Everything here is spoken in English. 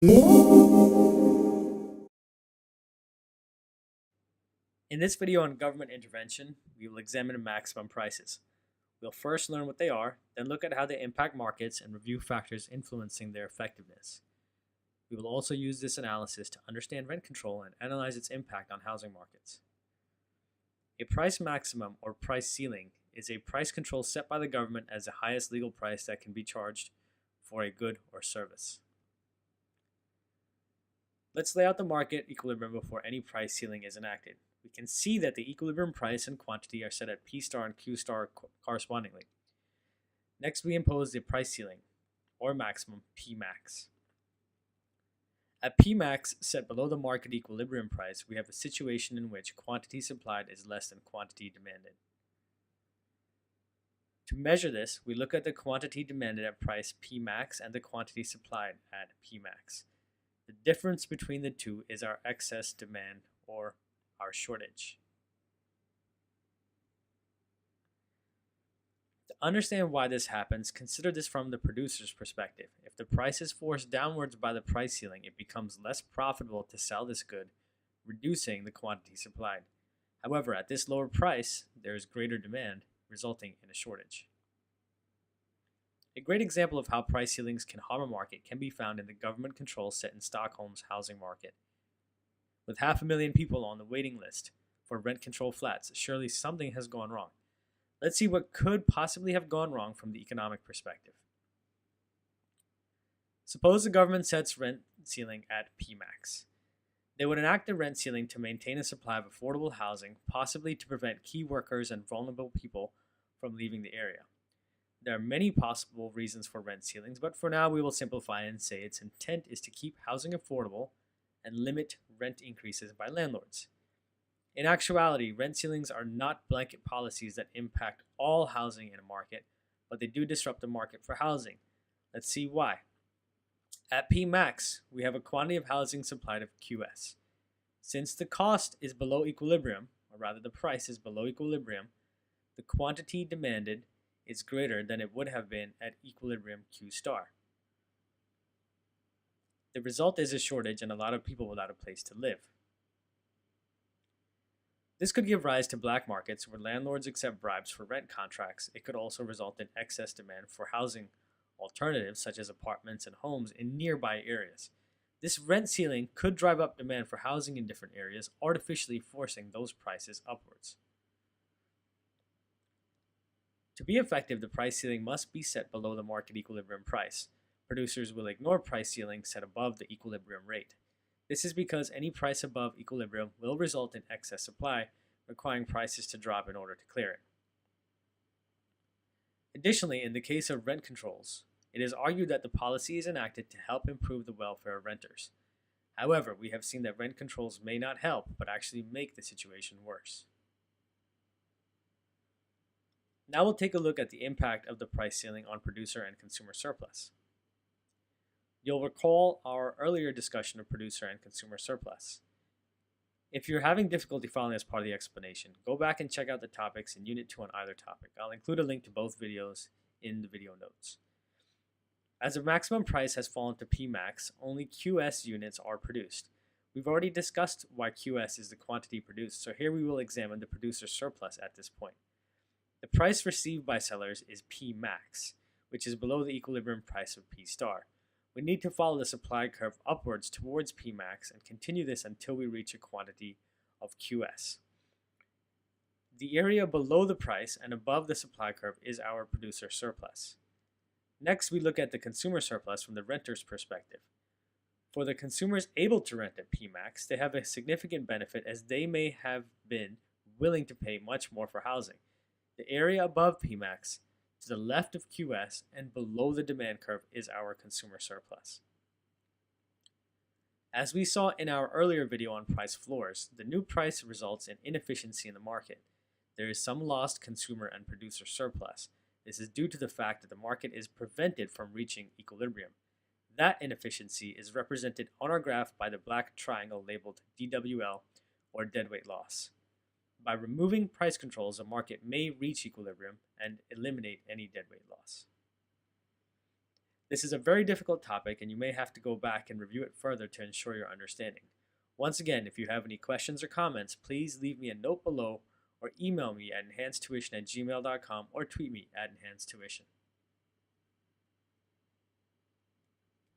In this video on government intervention, we will examine maximum prices. We'll first learn what they are, then look at how they impact markets and review factors influencing their effectiveness. We will also use this analysis to understand rent control and analyze its impact on housing markets. A price maximum or price ceiling is a price control set by the government as the highest legal price that can be charged for a good or service. Let's lay out the market equilibrium before any price ceiling is enacted. We can see that the equilibrium price and quantity are set at P star and Q star correspondingly. Next, we impose the price ceiling, or maximum, P max. At P max, set below the market equilibrium price, we have a situation in which quantity supplied is less than quantity demanded. To measure this, we look at the quantity demanded at price P max and the quantity supplied at P max. The difference between the two is our excess demand, or our shortage. To understand why this happens, consider this from the producer's perspective. If the price is forced downwards by the price ceiling, it becomes less profitable to sell this good, reducing the quantity supplied. However, at this lower price, there is greater demand, resulting in a shortage. A great example of how price ceilings can harm a market can be found in the government control set in Stockholm's housing market. With 500,000 people on the waiting list for rent control flats, surely something has gone wrong. Let's see what could possibly have gone wrong from the economic perspective. Suppose the government sets rent ceiling at P max. They would enact a rent ceiling to maintain a supply of affordable housing, possibly to prevent key workers and vulnerable people from leaving the area. There are many possible reasons for rent ceilings, but for now we will simplify and say its intent is to keep housing affordable and limit rent increases by landlords. In actuality, rent ceilings are not blanket policies that impact all housing in a market, but they do disrupt the market for housing. Let's see why. At P max, we have a quantity of housing supplied of QS. Since the cost is below equilibrium, or rather the price is below equilibrium, the quantity demanded is greater than it would have been at equilibrium Q star. The result is a shortage and a lot of people without a place to live. This could give rise to black markets where landlords accept bribes for rent contracts. It could also result in excess demand for housing alternatives such as apartments and homes in nearby areas. This rent ceiling could drive up demand for housing in different areas, artificially forcing those prices upwards. To be effective, the price ceiling must be set below the market equilibrium price. Producers will ignore price ceilings set above the equilibrium rate. This is because any price above equilibrium will result in excess supply, requiring prices to drop in order to clear it. Additionally, in the case of rent controls, it is argued that the policy is enacted to help improve the welfare of renters. However, we have seen that rent controls may not help, but actually make the situation worse. Now we'll take a look at the impact of the price ceiling on producer and consumer surplus. You'll recall our earlier discussion of producer and consumer surplus. If you're having difficulty following this part of the explanation, go back and check out the topics in Unit 2 on either topic. I'll include a link to both videos in the video notes. As the maximum price has fallen to P max, only QS units are produced. We've already discussed why QS is the quantity produced, so here we will examine the producer surplus at this point. The price received by sellers is P max, which is below the equilibrium price of P star. We need to follow the supply curve upwards towards P max and continue this until we reach a quantity of QS. The area below the price and above the supply curve is our producer surplus. Next, we look at the consumer surplus from the renter's perspective. For the consumers able to rent at P max, they have a significant benefit as they may have been willing to pay much more for housing. The area above P max, to the left of QS and below the demand curve, is our consumer surplus. As we saw in our earlier video on price floors, the new price results in inefficiency in the market. There is some lost consumer and producer surplus. This is due to the fact that the market is prevented from reaching equilibrium. That inefficiency is represented on our graph by the black triangle labeled DWL, or deadweight loss. By removing price controls, a market may reach equilibrium and eliminate any deadweight loss. This is a very difficult topic and you may have to go back and review it further to ensure your understanding. Once again, if you have any questions or comments, please leave me a note below or email me at EnhanceTuition@gmail.com or tweet me at EnhanceTuition.